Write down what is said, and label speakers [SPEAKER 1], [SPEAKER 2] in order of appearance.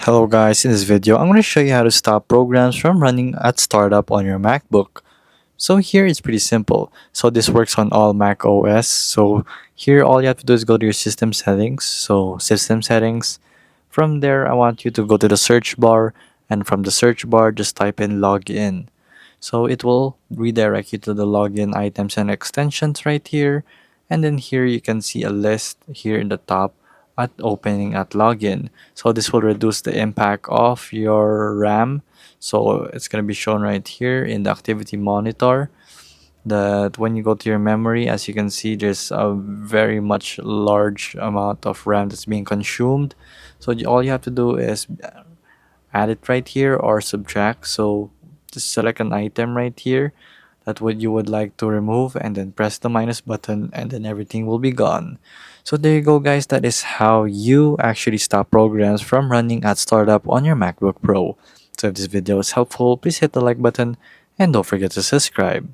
[SPEAKER 1] Hello guys, in this video I'm going to show you how to stop programs from running at startup on your MacBook. So here it's pretty simple. So this works on all Mac OS. So here all you have to do is go to your system settings. So system settings. From there I want you to go to the search bar, and from the search bar just type in login. So it will redirect you to the login items and extensions right here. And then here you can see a list here in the top at opening at login. So this will reduce the impact of your RAM. So it's going to be shown right here in the activity monitor that when you go to your memory, as you can see, there's a very much large amount of RAM that's being consumed. So all you have to do is add it right here or subtract. So just select an item right here that what you would like to remove, and then press the minus button, and then everything will be gone. So there you go guys, that is how you actually stop programs from running at startup on your MacBook Pro. So if this video was helpful, please hit the like button and don't forget to subscribe.